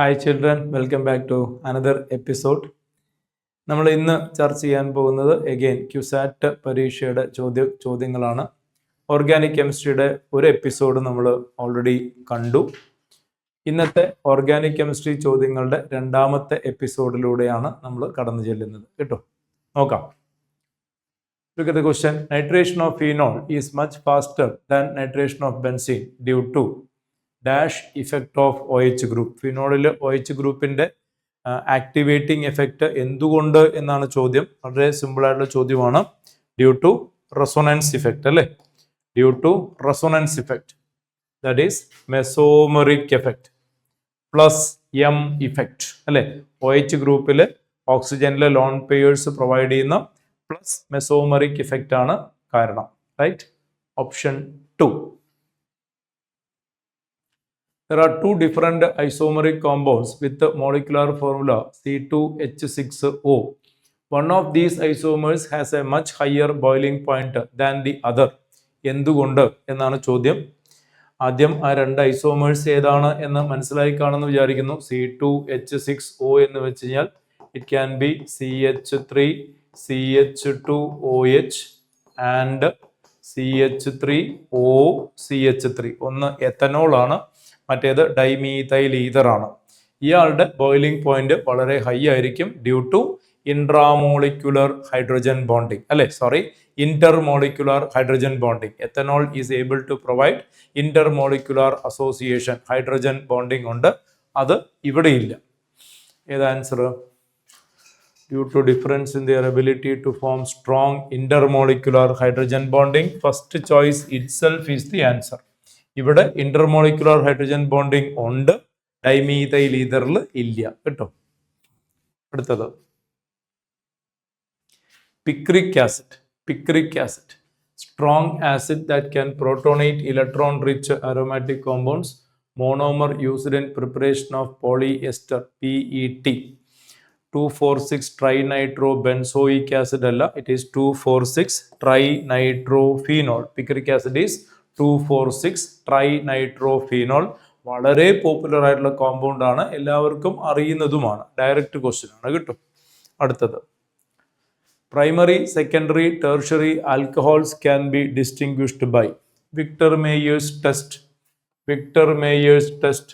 Hi children, welcome back to another episode. നമ്മൾ ഇന്ന് ചർച്ച ചെയ്യാൻ പോകുന്നത് എഗെയിൻ ക്യുസാറ്റ് പരീക്ഷയുടെ ചോദ്യങ്ങളാണ്. ഓർഗാനിക് കെമിസ്ട്രിയുടെ ഒരു എപ്പിസോഡ് നമ്മൾ ഓൾറെഡി കണ്ടു. ഇന്നത്തെ ഓർഗാനിക് കെമിസ്ട്രി ചോദ്യങ്ങളുടെ രണ്ടാമത്തെ എപ്പിസോഡിലൂടെയാണ് നമ്മൾ കടന്നു ചെല്ലുന്നത് കേട്ടോ. നോക്കാം. Look at the question. Nitration of phenol is much faster than nitration of benzene due to dash effect of OH group. ഫിനോളിൽ OH ഗ്രൂപ്പിന്റെ ആക്ടിവേറ്റിംഗ് എഫക്റ്റ് എന്തുകൊണ്ട് എന്നാണ് ചോദ്യം. വളരെ സിമ്പിൾ ആയിട്ടുള്ള ചോദ്യമാണ്. ഡ്യൂ ടു റെസൊണൻസ് ഇഫക്റ്റ് അല്ലേ, due to resonance effect, that is mesomeric effect plus M effect അല്ലേ. OH ഗ്രൂപ്പിൽ ഓക്സിജനിലെ ലോൺ പെയേഴ്സ് പ്രൊവൈഡ് ചെയ്യുന്ന പ്ലസ് മെസോമെറിക് ഇഫക്റ്റ് ആണ് കാരണം. Right, option 2. There are two different isomeric compounds with the molecular formula C2H6O. One of these isomers has a much higher boiling point than the other. എന്തുകൊണ്ട് എന്നാണ് ചോദ്യം. ആദ്യം ആ രണ്ട് isomers ഏതാണ് എന്ന് മനസ്സിലായി കാണുമെന്ന് വിചാരിക്കുന്നു. C2H6O എന്ന് വെച്ച് കഴിഞ്ഞാൽ it can be CH3 CH2OH and CH3O CH3. ഒന്ന് എത്തനോൾ ആണ്, മറ്റേത് ഡൈമീഥൈൽ ഈതർ ആണ്. ഇയാളുടെ ബോയിലിംഗ് പോയിന്റ് വളരെ ഹൈ ആയിരിക്കും due to intramolecular hydrogen bonding അല്ലെ, sorry, intermolecular hydrogen bonding. Ethanol is able to provide intermolecular association, hydrogen bonding ഉണ്ട്. അത് ഇവിടെ ഇല്ല. ഏത് answer? Due to difference in their ability to form strong intermolecular hydrogen bonding, first choice itself is the answer. ഇവിടെ intermolecular hydrogen bonding ഉണ്ട്, dimethyl ഈതറിൽ ഇല്ല കേട്ടോ. അടുത്തത് picric acid. Picric acid, strong acid that can protonate electron rich aromatic compounds. Monomer used in preparation of polyester PET. 2,4,6 trinitrobenzoic acid അല്ല, it is 2,4,6 trinitrophenol. Picric acid is 2,4,6 trinitrophenol. വളരെ popular ആയിട്ടുള്ള compound ആണ്, എല്ലാവർക്കും അറിയുന്നതുമാണ്. Direct question ആണ് കേട്ടോ. അടുത്തത് primary, secondary, tertiary alcohols can be distinguished by Victor Meyer's test. Victor Meyer's test,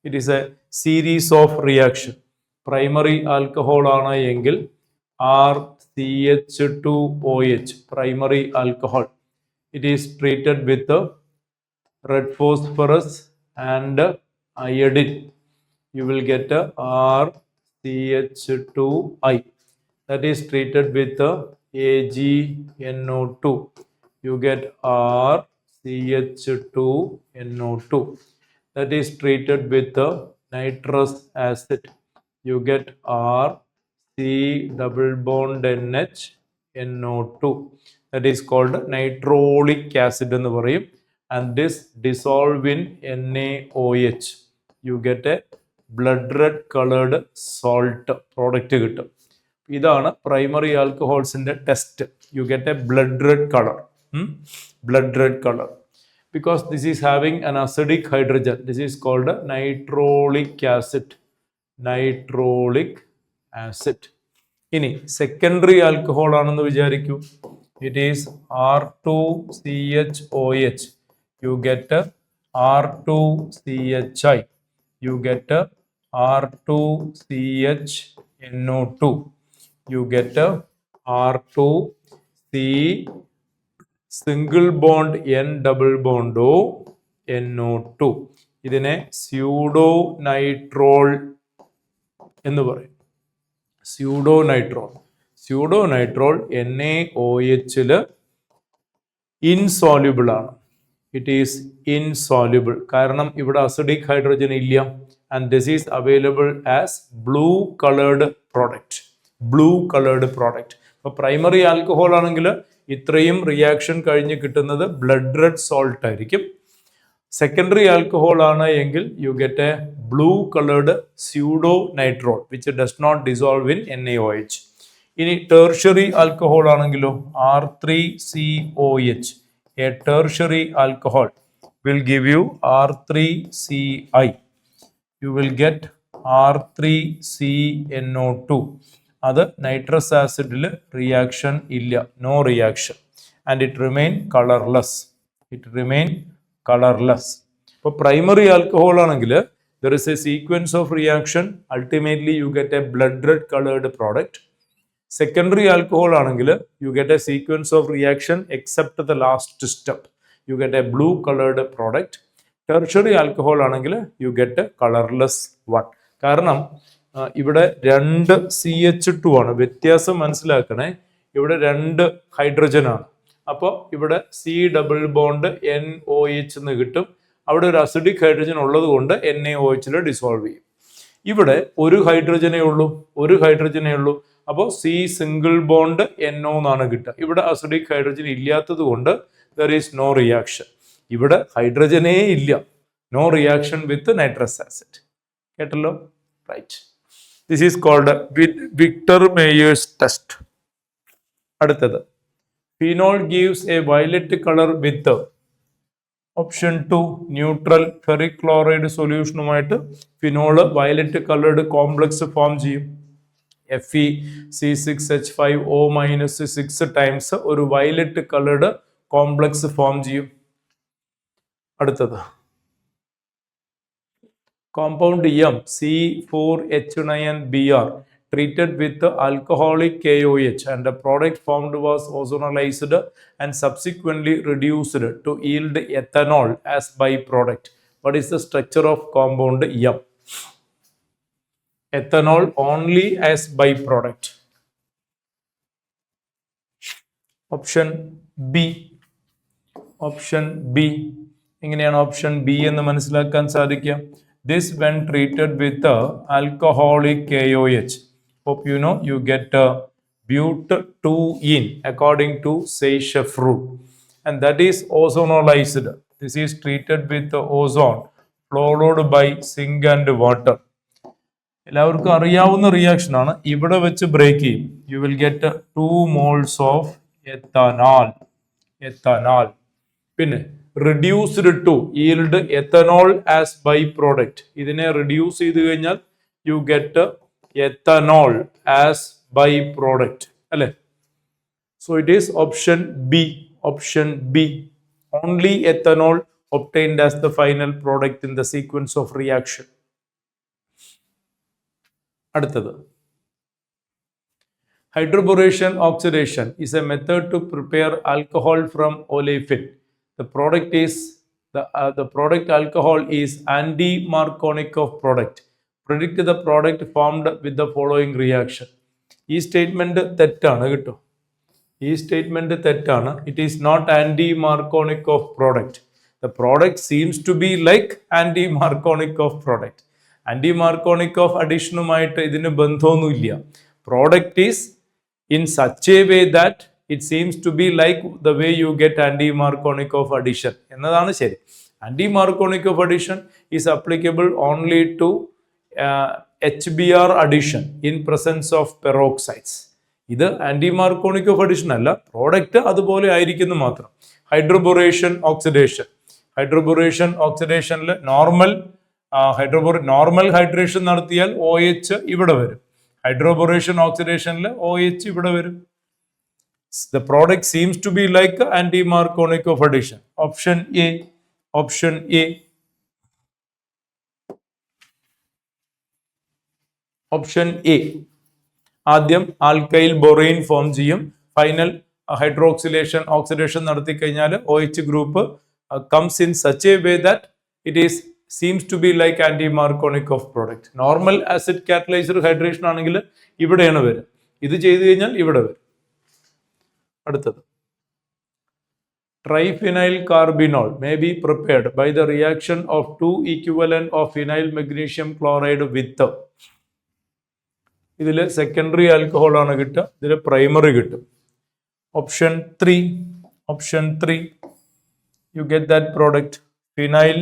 it is a series of reaction. Primary alcohol ആണ് എങ്കിൽ RCH2OH, primary alcohol. It is treated with red phosphorus and iodine. You will get RCH2I. That is treated with AgNO2. You get RCH2NO2. That is treated with nitrous acid. You get RC double bond NH NO2. That is called nitrolic acid എന്ന് പറയും. And this dissolve in NaOH. You get a blood red colored salt product കിട്ടും. ഇതാണ് primary ആൽക്കഹോൾസിന്റെ test. You get a blood red color. Blood red color. Because this is having an acidic hydrogen. This is called nitrolic acid. Nitrolic acid. ഇനി secondary alcohol ആണെന്ന് വിചാരിക്കൂ. It is R2CHOH. You get R2CHI. You get R2CHNO2. You get R2C single bond N double bond O NO2. ഇതിനെ pseudo nitrol എന്ന് പറയും. Pseudo nitrol. Pseudo nitrol NaOHൽ insoluble ആണ്. It is insoluble കാരണം ഇവിടെ acidic hydrogen ഇല്ല. And this is available as blue coloured product. Blue coloured product. അപ്പോൾ primary alcohol ആണെങ്കിൽ ഇത്രയും റിയാക്ഷൻ കഴിഞ്ഞ് കിട്ടുന്നത് ബ്ലഡ് റെഡ് സോൾട്ട് ആയിരിക്കും. സെക്കൻഡറി ആൽക്കഹോൾ ആണ് എങ്കിൽ you get a blue coloured pseudo nitrol which does not dissolve in NaOH. ഇനി tertiary alcohol ആണെങ്കിലോ R3COH. A tertiary alcohol will give you R3CI. You will get R3CNO2. അത് nitrous ആസിഡിൽ reaction ഇല്ല, no reaction, and it remain colourless. ഇപ്പോൾ primary alcohol ആണെങ്കിൽ there is a sequence of reaction. Ultimately, you get a blood red colored product. Secondary alcohol ആണെങ്കിൽ you get a sequence of reaction except the last step. You get a blue colored product. Tertiary alcohol ആണെങ്കിൽ you get a colorless one. കാരണം ഇവിടെ 2 CH2 ആണ്. വ്യത്യാസം മനസ്സിലാക്കണേ. ഇവിടെ 2 hydrogen ആണ്. അപ്പോൾ ഇവിടെ C ഡബിൾ ബോണ്ട് NOH എന്ന് കിട്ടും. അവിടെ ഒരു അസിഡിക് ഹൈഡ്രജൻ ഉള്ളത് കൊണ്ട് NaOH ഡിസോൾവ് ചെയ്യും. ഇവിടെ ഒരു ഹൈഡ്രജനേ ഉള്ളൂ. അപ്പോൾ C സിംഗിൾ ബോണ്ട് NO എന്നാണ് കിട്ടുക. ഇവിടെ അസിഡിക് ഹൈഡ്രജൻ ഇല്ലാത്തത് കൊണ്ട് there is no reaction. ഇവിടെ ഹൈഡ്രജനേ ഇല്ല. No reaction with nitrous acid. കേട്ടല്ലോ? Right. This is called Victor Meyer's test. അടുത്തത്, phenol gives a violet colour with option 2 neutral ferric chloride സൊല്യൂഷനുമായിട്ട് phenol violet coloured complex form ചെയ്യും. FeC6H5O-6 times ഒരു violet coloured complex form ചെയ്യും. അടുത്തത്, compound M C4H9Br treated with alcoholic KOH and the product formed was ozonized and subsequently reduced to yield ethanol as byproduct. What is the structure of compound M? Ethanol only as byproduct. Option B. എങ്ങനെയാണ് option B എന്ന് മനസ്സിലാക്കാൻ സാധിക്കുക? This when treated with alcoholic KOH. Hope you know you get but2-in according to Seychef rule, and that is ozonized. This is treated with ozone followed by zinc and water. എല്ലാവർക്കും അറിയാവുന്ന reaction ആണ്. ഇവിടെ വെച്ച് break ചെയ്യും. You will get 2 moles of ethanol. പിന്നെ reduced to yield ethanol as byproduct. ഇതിനെ reduce ചെയ്ത് കഴിഞ്ഞാൽ you get ethanol as byproduct. അല്ലേ? So it is option B. Only ethanol obtained as the final product in the sequence of reaction. അടുത്തത്, hydroboration oxidation is a method to prepare alcohol from olefin. The product alcohol is anti-Markovnikov product. Predict the product formed with the following reaction. ഈ statement തെറ്റാണ് കേട്ടോ. It is not anti-Markovnikov product. The product seems to be like anti-Markovnikov product. Anti-Markovnikov additionുമായിട്ട് ഇതിന് ബന്ധമൊന്നുമില്ല. Product is in such a way that it seems to be like the way you get anti-Markovnikov addition. എന്നതാണ് ശരി. Anti-Markovnikov addition is applicable only to HBr addition in presence of peroxides. ഇത് anti-Markovnikov addition അല്ല, product അതുപോലെ ആയിരിക്കുന്നു മാത്രം. Hydroboration ഓക്സിഡേഷനിൽ normal hydration നടത്തിയാൽ OH ഇവിടെ വരും. ഹൈഡ്രോബോറേഷൻ ഓക്സിഡേഷനിൽ OH ഇവിടെ വരും. The product seems to be like anti-Markovnikov addition. Option A. ആദ്യം ആൽക്കൈൽ ബൊറൈൻ ഫോം ചെയ്യും. ഫൈനൽ ഓക്സിഡേഷൻ നടത്തി കഴിഞ്ഞാൽ OH group comes in such a way that it seems to be like anti-Markovnikov product. Normal acid catalysed hydration ആണെങ്കിൽ ഇവിടെയാണ് വരും. ഇത് ചെയ്തു കഴിഞ്ഞാൽ ഇവിടെ വരും. അടുത്തത്, ട്രൈഫിനൈൽ carbinol may be prepared by the reaction of 2 equivalent of phenyl magnesium chloride with. ഇതിൽ സെക്കൻഡറി ആൽക്കഹോൾ ആണ് കിട്ടുക, ഇതിൽ പ്രൈമറി കിട്ടും. Option 3 you get that product methyl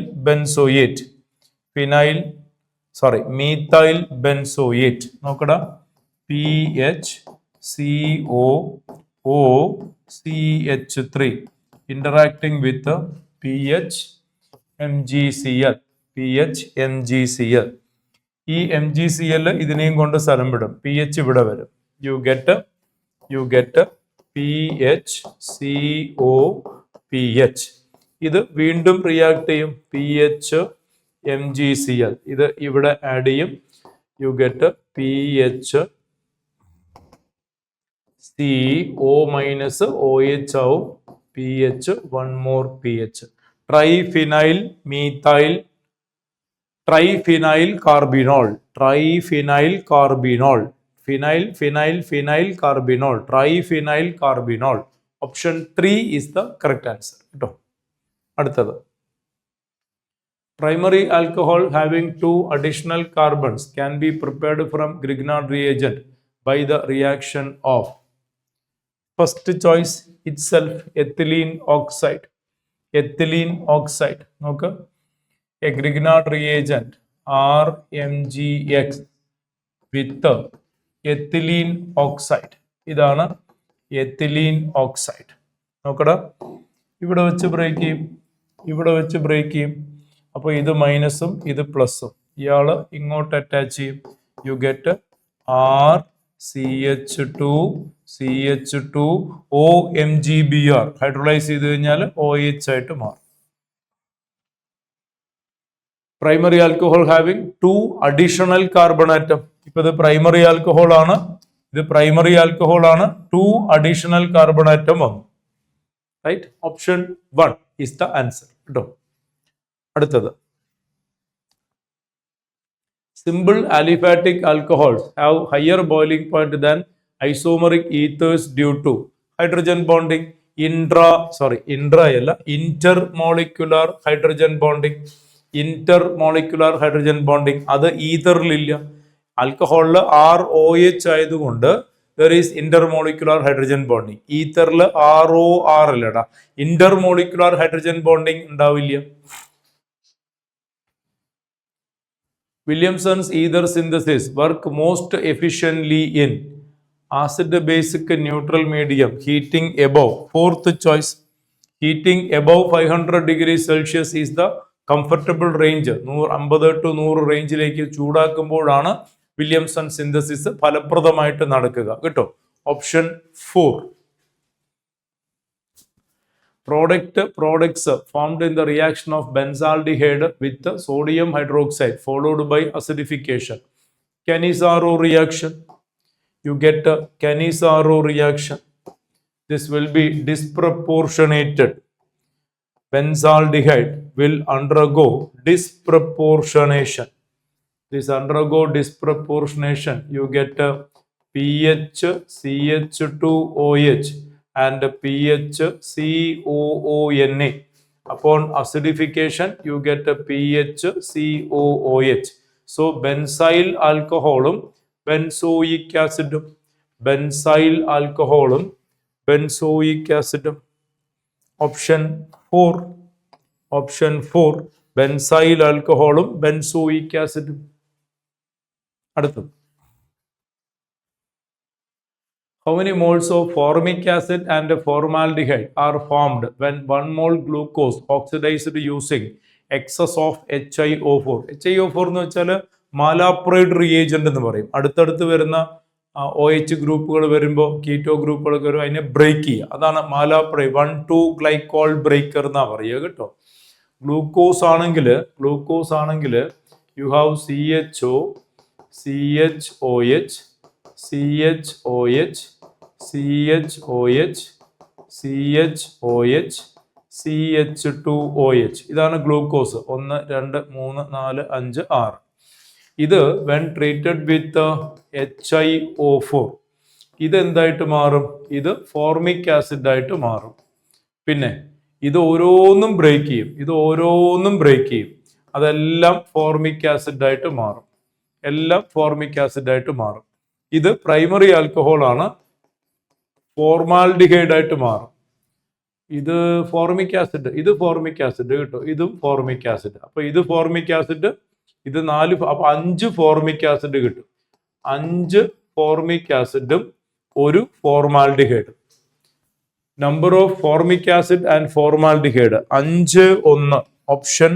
benzoate. നോക്കടാ, PHCOOCH3 interacting with PHMgCl. ഈ MgCl ഇതിനെയും കൊണ്ട് സ്ഥലം വിടും, pH ഇവിടെ വരും. You get PHCOPH. ഇത് വീണ്ടും റിയാക്ട് ചെയ്യും, pH MgCl ഇത് ഇവിടെ ആഡ് ചെയ്യും. You get PHCO minus OH ആവും, pH, one more pH. Triphenyl methyl triphenyl carbinol phenyl carbinol. Option 3 is the correct answer കേട്ടോ. അടുത്തത്, primary alcohol having 2 additional carbons can be prepared from Grignard reagent by the reaction of. First choice itself, ethylene oxide. നോക്ക്, a Grignard reagent RMgX with ethylene oxide. ഇതാണ് ethylene oxide. നോക്കടാ, ഇവിടെ വെച്ച് break ചെയ്യും, അപ്പോൾ ഇത് മൈനസും ഇത് പ്ലസും, ഇയാള് ഇങ്ങോട്ട് അറ്റാച്ച് ചെയ്യും. You get RCH2 OMgBr. Hydrolyse ചെയ്ത് കഴിഞ്ഞാൽ OH ആയിട്ട് മാറും. Primary alcohol having 2 additional carbon atom. ഇപ്പൊ ഇത് പ്രൈമറി ആൽക്കഹോൾ ആണ്, 2 അഡീഷണൽ കാർബൺ ആറ്റം വന്നു. Right, option 1 is the answer കേട്ടോ. അടുത്തത്, simple aliphatic alcohols have higher boiling point than isomeric ethers due to hydrogen bonding. Intermolecular hydrogen bonding. അത് ഈതറിലില്ല. ആൽക്കഹോളിൽ ROH ആയതുകൊണ്ട് there is intermolecular hydrogen bonding. ഈതറിൽ ROR അല്ലടാ, intermolecular hydrogen bonding ഉണ്ടാവില്ല. Williamson's ether synthesis work most efficiently in acid-basic neutral medium, heating above. Fourth choice, heating above 500 degrees Celsius is the comfortable range. 50 to 100 റേഞ്ചിലേക്ക് ചൂടാക്കുമ്പോഴാണ് Williamson synthesis ഫലപ്രദമായിട്ട് നടക്കുക കേട്ടോ. Option 4. Products formed in the reaction of benzaldehyde with sodium hydroxide followed by acidification. Cannizzaro reaction. You get a Cannizzaro reaction. This will be disproportionated. Benzaldehyde will undergo disproportionation. You get a PHCH2OH and PHCOONA. Upon acidification, you get a PHCOOH. So benzyl alcoholum benzoic acidum. Option 4. Benzyl alcoholum benzoic acidum. അടുത്തത്, how many moles of formic acid and formaldehyde are formed when 1 mole glucose oxidized using excess of HiO4? HiO4 എന്ന് വെച്ചാൽ മാലാപ്രൈഡ് reagent എന്ന് പറയും. അടുത്തടുത്ത് വരുന്ന OH ഗ്രൂപ്പുകൾ വരുമ്പോൾ, keto ഗ്രൂപ്പുകളൊക്കെ വരും, അതിനെ ബ്രേക്ക് ചെയ്യുക. അതാണ് മാലാപ്രൈഡ് 1,2 ഗ്ലൈക്കോൾ ബ്രേക്കർ എന്നാ പറയുക കേട്ടോ. ഗ്ലൂക്കോസ് ആണെങ്കിൽ യു ഹാവ് CHOH, CH2OH. ഇതാണ് ഗ്ലൂക്കോസ്. 1 2 3 4 5 6. ഇത് when treated with HiO4 ഇത് എന്തായിട്ട് മാറും? ഇത് ഫോർമിക് ആസിഡ് ആയിട്ട് മാറും. പിന്നെ ഇത് ഓരോന്നും ബ്രേക്ക് ചെയ്യും. അതെല്ലാം ഫോർമിക് ആസിഡ് ആയിട്ട് മാറും. ഇത് പ്രൈമറി ആൽക്കഹോൾ ആണ്, ഫോർമാൽഡിഹൈഡ് ആയിട്ട് മാറും. ഇത് ഫോർമിക് ആസിഡ് കേട്ടോ. ഇതും ഫോർമിക് ആസിഡ്. അപ്പൊ ഇത് ഫോർമിക് ആസിഡ്, ഇത് 4, അപ്പൊ 5 ഫോർമിക് ആസിഡ് കിട്ടും. 5 ഫോർമിക് ആസിഡും ഒരു formaldehyde. Number of formic acid and formaldehyde 5 1. Option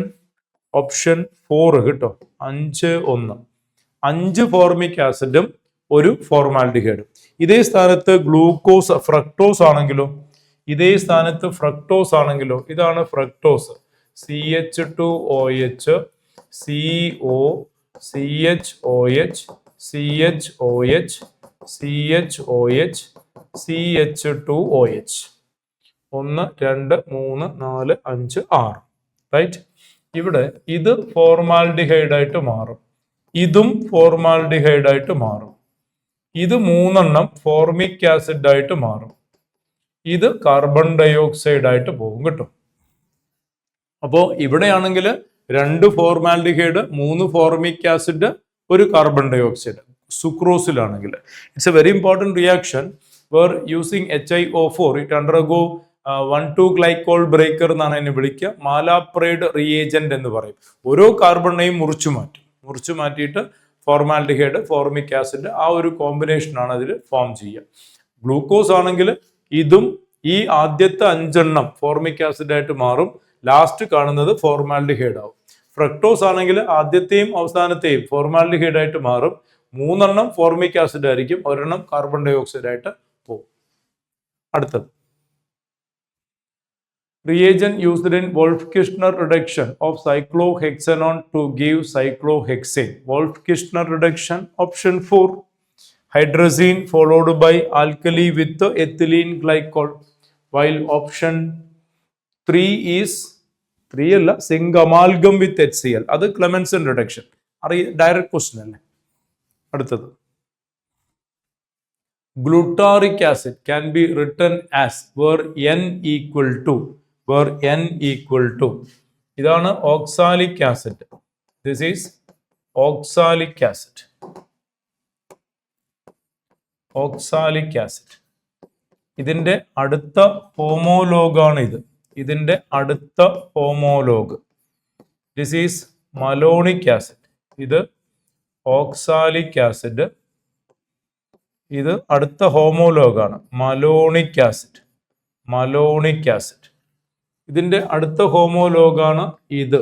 4 കേട്ടോ. 5 1. 5 ഫോർമിക് ആസിഡും ഒരു ഫോർമാൽഡിഹൈഡും. ഇതേ സ്ഥാനത്ത് ഗ്ലൂക്കോസ് ഫ്രക്ടോസ് ആണെങ്കിലോ, ഇതേ സ്ഥാനത്ത് ഫ്രക്ടോസ് ആണെങ്കിലോ, ഇതാണ് fructose, CH2OH, CO, CHOH, CHOH, CHOH, CH2OH. 1 2 3 4 5 6, right? ഇവിടെ ഇത് ഫോർമാൽഡിഹൈഡ് ആയിട്ട് മാറും, ഇതും ഫോർമാൽഡിഹൈഡ് ആയിട്ട് മാറും, ഇത് 3 ഫോർമിക് ആസിഡ് ആയിട്ട് മാറും, ഇത് കാർബൺ ഡയോക്സൈഡ് ആയിട്ട് പോകും കേട്ടോ. അപ്പോൾ ഇവിടെയാണെങ്കിൽ 2 ഫോർമാൽഡിഹൈഡ്, 3 ഫോർമിക് ആസിഡ്, ഒരു കാർബൺ ഡയോക്സൈഡ്. സുക്രോസിലാണെങ്കിൽ it's a very important reaction where using HiO4 it undergo 1,2 glycol breaker എന്നാണ് അതിനെ വിളിക്കുക. മാലാപ്രൈഡ് റിയേജന്റ് എന്ന് പറയും. ഓരോ കാർബണിനെയും മുറിച്ചു മാറ്റിയിട്ട് ഫോർമാൽഡിഹൈഡ്, ഫോർമിക് ആസിഡ്, ആ ഒരു കോമ്പിനേഷനാണ് അതിൽ ഫോം ചെയ്യുക. ഗ്ലൂക്കോസ് ആണെങ്കിൽ ഇതും ഈ ആദ്യത്തെ 5 ഫോർമിക് ആസിഡ് ആയിട്ട് മാറും, ലാസ്റ്റ് കാണുന്നത് ഫോർമാൽഡിഹൈഡ് ആവും. ഫ്രക്ടോസ് ആണെങ്കിൽ ആദ്യത്തെയും അവസാനത്തെയും ഫോർമാൽഡിഹൈഡ് ആയിട്ട് മാറും, 3 ഫോർമിക് ആസിഡ് ആയിരിക്കും, 1 കാർബൺ ഡയോക്സൈഡ് ആയിട്ട് പോകും. അടുത്തത് reagent used in Wolff-Kishner reduction of cyclohexanone to give cyclohexane. Wolff-Kishner reduction, option 4, hydrazine followed by alkali with ethylene glycol, while option 3 is 3 അല്ല, zinc amalgam with HCl. അത് Clemmensen reduction. Direct question അല്ലേ. അടുത്തത് glutaric acid can be written as where N equal to, ഇതാണ് oxalic acid. This is oxalic acid. ഇതിന്റെ അടുത്ത ഹോമോലോഗാണ് ഇത്. ഇതിന്റെ അടുത്ത homologue. This is malonic acid. ഇത് ഓക്സാലിക് ആസിഡ്. ഇത് അടുത്ത ഹോമോലോഗാണ് മലോണിക് ആസിഡ്. ഇതിന്റെ അടുത്ത ഹോമോലോഗാണ് ഇത്.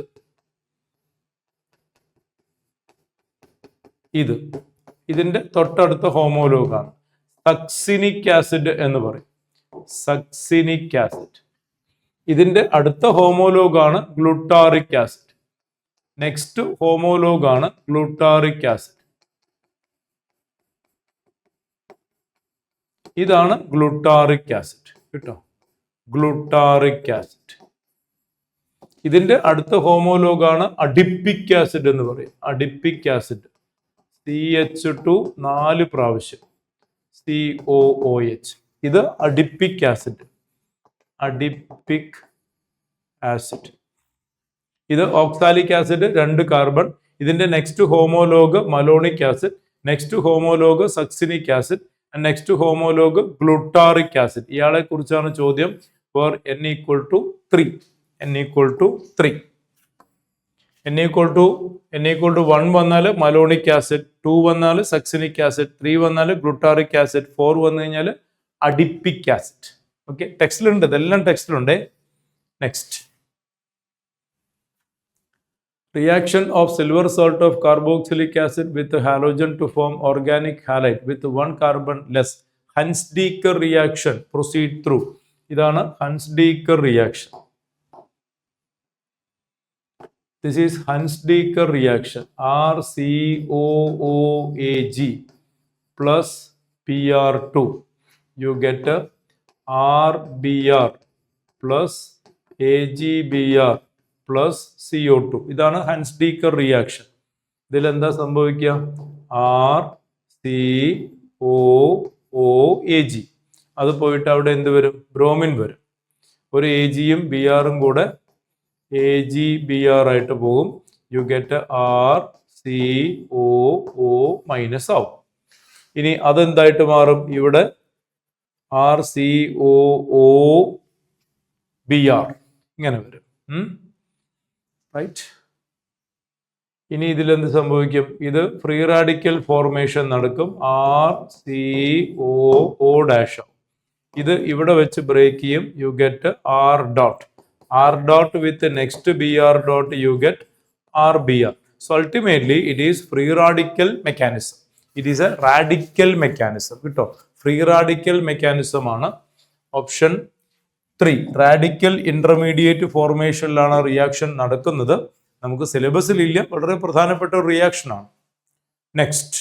ഇതിന്റെ തൊട്ടടുത്ത ഹോമോലോഗാണ് സക്സിനിക് ആസിഡ് എന്ന് പറയും. Succinic acid. ഇതിന്റെ അടുത്ത ഹോമോലോഗാണ് ഗ്ലൂട്ടാറിക് ആസിഡ്. നെക്സ്റ്റ് ഹോമോലോഗാണ് ഗ്ലൂട്ടാറിക് ആസിഡ്. ഇതാണ് ഗ്ലൂട്ടാറിക് ആസിഡ് കേട്ടോ. Glutaric acid. ഇതിന്റെ അടുത്ത ഹോമോലോഗാണ് അഡിപ്പിക് ആസിഡ് എന്ന് പറയും. Adipic acid. CH2 4 പ്രാവശ്യം, COOH. ഇത് അഡിപ്പിക് ആസിഡ്. ഇത് ഓക്സാലിക് ആസിഡ്, 2 കാർബൺ. ഇതിന്റെ next homologue malonic acid, next homologue succinic acid, next homologue glutaric acid. ഇയാളെ കുറിച്ചാണ് ചോദ്യം. Four N equal to 3. N equal to 1 വന്നാൽ മലോണിക് ആസിഡ്, 2 വന്നാൽ സക്സിനിക് ആസിഡ്, 3 വന്നാൽ ഗ്ലൂട്ടാറിക് ആസിഡ്, 4 വന്നു കഴിഞ്ഞാൽ അഡിപ്പിക് ആസിഡ്. ഓക്കെ, ടെക്സ്റ്റിലുണ്ട്, ഇതെല്ലാം ടെക്സ്റ്റിലുണ്ട്. Next, reaction of silver salt of carboxylic acid with halogen to form organic halide with 1 carbon less. Hunsdiecker reaction proceed through. ഇതാണ് Hunsdiecker reaction. This is Hunsdiecker reaction. RCOOAG plus PR2. You get a RBR plus AgBr plus CO2. ഇതാണ് Hunsdiecker reaction. ഇതിൽ എന്താ സംഭവിക്കുക? RCOOAG. അത് പോയിട്ട് അവിടെ എന്ത് വരും? ബ്രോമിൻ വരും. ഒരു Agയും BRും കൂടെ AgBr ആയിട്ട് പോകും. യു ഗെറ്റ് RCOO മൈനസ് ആവും. ഇനി അതെന്തായിട്ട് മാറും? ഇവിടെ RCOOBr ഇങ്ങനെ വരും. റൈറ്റ്. ഇനി ഇതിലെന്ത് സംഭവിക്കും? ഇത് ഫ്രീ റാഡിക്കൽ ഫോർമേഷൻ നടക്കും. RCOO ഡാഷ് ആവും. ഇത് ഇവിടെ വെച്ച് ബ്രേക്ക് ചെയ്യും. You get R dot. R dot with next BR dot you get RBr. So ultimately it is free radical mechanism. It is a radical mechanism. കേട്ടോ, free radical mechanism ആണ്. Option 3 radical intermediate ഫോർമേഷനിലാണ് reaction നടക്കുന്നത്. നമുക്ക് സിലബസിൽ ഇല്ല, വളരെ പ്രധാനപ്പെട്ട ഒരു reaction ആണ്. Next,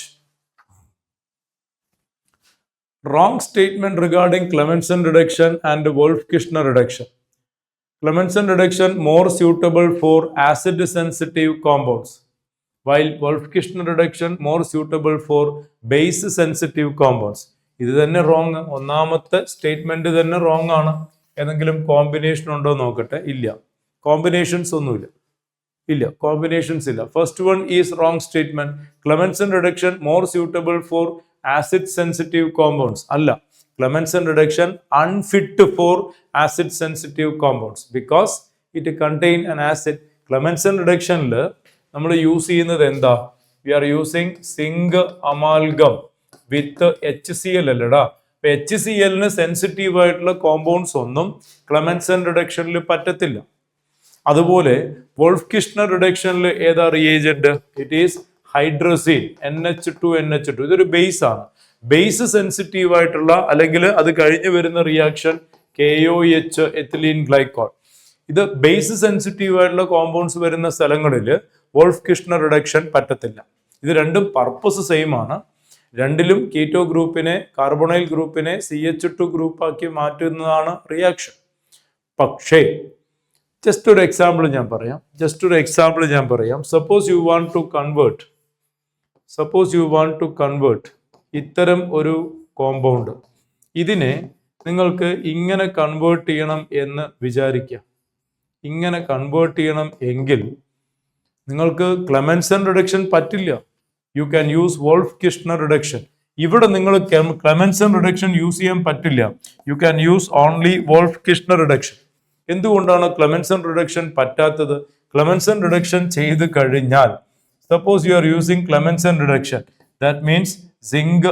wrong statement regarding Clemmensen reduction and Wolff-Kishner reduction. Clemmensen reduction more suitable for acid sensitive compounds, while Wolff-Kishner reduction more suitable for base sensitive compounds. ഇത് തന്നെ റോങ്. ഒന്നാമത്തെ സ്റ്റേറ്റ്മെന്റ് തന്നെ റോങ് ആണ്. ഏതെങ്കിലും കോമ്പിനേഷൻ ഉണ്ടോ നോക്കട്ടെ. ഇല്ല, കോമ്പിനേഷൻസ് ഒന്നുമില്ല. ഇല്ല, കോമ്പിനേഷൻസ് ഇല്ല. First one is wrong statement. Clemmensen reduction more suitable for acid sensitive compounds. അല്ല, Clemmensen reduction unfit for acid sensitive compounds because it contain an acid. Clemmensen reductionൽ നമ്മൾ യൂസ് ചെയ്യുന്നത് എന്താ? We are using zinc amalgam with HCl അല്ലടാ. HCl sensitive ആയിട്ടുള്ള compounds ഒന്നും Clemmensen reductionൽ പറ്റത്തില്ല. അതുപോലെ Wolff-Kishner reductionൽ ഏതാ reagent? It is hydrazine, NH2NH2. ഇതൊരു ബേസ് ആണ്. ബേസ് സെൻസിറ്റീവ് ആയിട്ടുള്ള അല്ലെങ്കിൽ അത് കഴിഞ്ഞ് വരുന്ന റിയാക്ഷൻ KOH എത്തിലീൻ ഗ്ലൈക്കോൾ. ഇത് ബേസ് സെൻസിറ്റീവ് ആയിട്ടുള്ള കോമ്പൗണ്ട്സ് വരുന്ന സ്ഥലങ്ങളിൽ Wolff-Kishner റിഡക്ഷൻ പറ്റത്തില്ല. ഇത് രണ്ടും പർപ്പസ് സെയിം ആണ്. രണ്ടിലും കീറ്റോ ഗ്രൂപ്പിനെ കാർബണൈൽ ഗ്രൂപ്പിനെ CH2 ഗ്രൂപ്പാക്കി മാറ്റുന്നതാണ് റിയാക്ഷൻ. പക്ഷേ ജസ്റ്റ് ഒരു എക്സാമ്പിൾ ഞാൻ പറയാം. Suppose you want to convert ഇത്തരം ഒരു കോമ്പൗണ്ട്, ഇതിനെ നിങ്ങൾക്ക് ഇങ്ങനെ കൺവേർട്ട് ചെയ്യണം എന്ന് വിചാരിക്കാം. ഇങ്ങനെ കൺവേർട്ട് ചെയ്യണം എങ്കിൽ നിങ്ങൾക്ക് Clemmensen റിഡക്ഷൻ പറ്റില്ല. You can use Wolff-Kishner reduction. ഇവിടെ നിങ്ങൾ Clemmensen റിഡക്ഷൻ യൂസ് ചെയ്യാൻ പറ്റില്ല. You can use only Wolff-Kishner reduction. എന്തുകൊണ്ടാണ് Clemmensen റിഡക്ഷൻ പറ്റാത്തത്? Clemmensen റിഡക്ഷൻ ചെയ്ത് കഴിഞ്ഞാൽ, suppose you are using Clemmensen reduction, that means zinc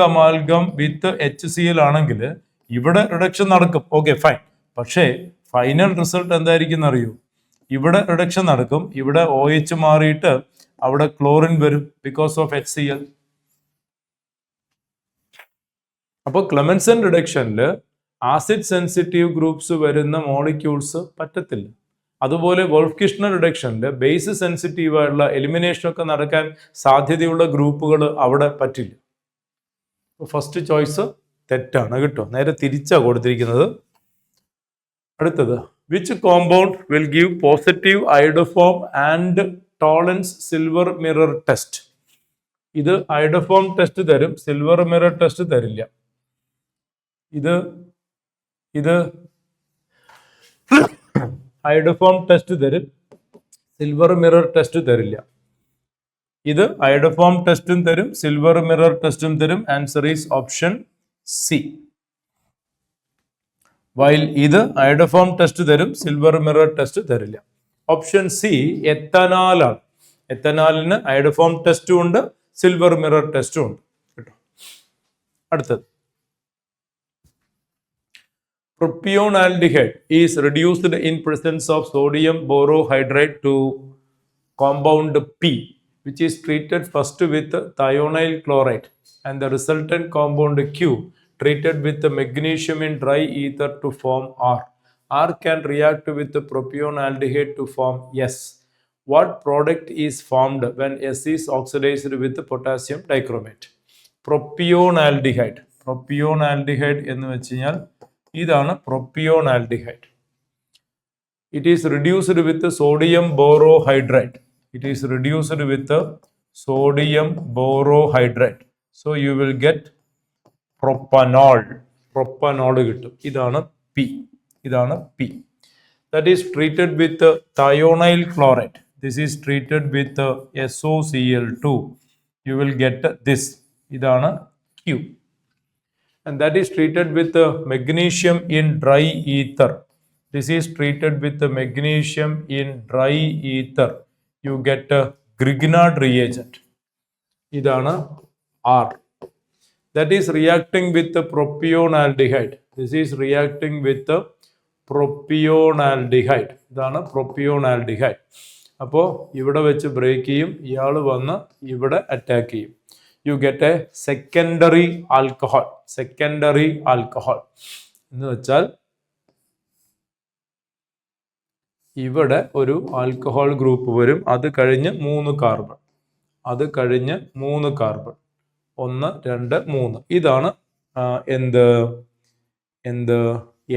amalgam with HCl ആണെങ്കിൽ ഇവിടെ റിഡക്ഷൻ നടക്കും. Okay, fine. പക്ഷേ ഫൈനൽ റിസൾട്ട് എന്തായിരിക്കും അറിയൂ? ഇവിടെ റിഡക്ഷൻ നടക്കും, ഇവിടെ OH മാറിയിട്ട് അവിടെ ക്ലോറിൻ വരും ബിക്കോസ് ഓഫ് HCl. അപ്പോൾ Clemmensen റിഡക്ഷനിൽ ആസിഡ് സെൻസിറ്റീവ് ഗ്രൂപ്പ്സ് വരുന്ന മോളിക്യൂൾസ് പറ്റത്തില്ല. അതുപോലെ Wolff-Kishner റിഡക്ഷനിൽ ബേസ് സെൻസിറ്റീവ് ആയിട്ടുള്ള എലിമിനേഷൻ ഒക്കെ നടക്കാൻ സാധ്യതയുള്ള ഗ്രൂപ്പുകൾ അവിടെ പറ്റില്ല. ഫസ്റ്റ് ചോയ്സ് തെറ്റാണ് കേട്ടോ, നേരെ തിരിച്ചാ കൊടുത്തിരിക്കുന്നത്. അടുത്തത്, which compound will give positive iodoform and Tollens silver mirror test? ഇത് ഐഡോഫോം ടെസ്റ്റ് തരും, സിൽവർ മിറർ ടെസ്റ്റ് തരില്ല. ഇത് ഐഡോഫോം ടെസ്റ്റ് തരും, സിൽവർ മിറർ ടെസ്റ്റ് തരില്ല. ഇത് ഐഡോഫോം ടെസ്റ്റും തരും, സിൽവർ മിറർ ടെസ്റ്റും തരും. Answer is option C. While ഇത് ഐഡോഫോം ടെസ്റ്റ് തരും, സിൽവർ മിറർ ടെസ്റ്റ് തരില്ല. ഓപ്ഷൻ സി എത്തനാലാണ്. എത്തനാലിന് ഐഡോഫോം ടെസ്റ്റും ഉണ്ട്, സിൽവർ മിറർ ടെസ്റ്റും ഉണ്ട് കേട്ടോ. അടുത്തത്, propionaldehyde is reduced in presence of sodium borohydride to compound P, which is treated first with thionyl chloride and the resultant compound Q treated with the magnesium in dry ether to form R. R can react with the propionaldehyde to form S. What product is formed when S is oxidized with potassium dichromate? Propionaldehyde എന്ന് വെച്ച് കഴിഞ്ഞാൽ ഇതാണ് propionaldehyde. It is reduced with sodium borohydride. So you will get propanol കിട്ടും. ഇതാണ് P. That is treated with thionyl chloride. This is treated with SOCl2. You will get this. ഇതാണ് Q. And that is treated with magnesium in dry ether. This is treated with the magnesium in dry ether. You get a Grignard reagent. Idana R. That is reacting with the propionaldehyde. This is reacting with the propionaldehyde. Idana propionaldehyde. അപ്പോൾ ഇവിടെ വെച്ച് break ചെയ്യും, ഇയാൾ വന്ന് ഇവിടെ attack ചെയ്യും. You get A secondary alcohol. Secondary alcohol എന്ന് വെച്ചാൽ ഇവിടെ ഒരു ആൽക്കഹോൾ ഗ്രൂപ്പ് വരും, അത് കഴിഞ്ഞ് 3 കാർബൺ, അത് കഴിഞ്ഞ് 3 കാർബൺ, 1 2 3. ഇതാണ് എന്ത്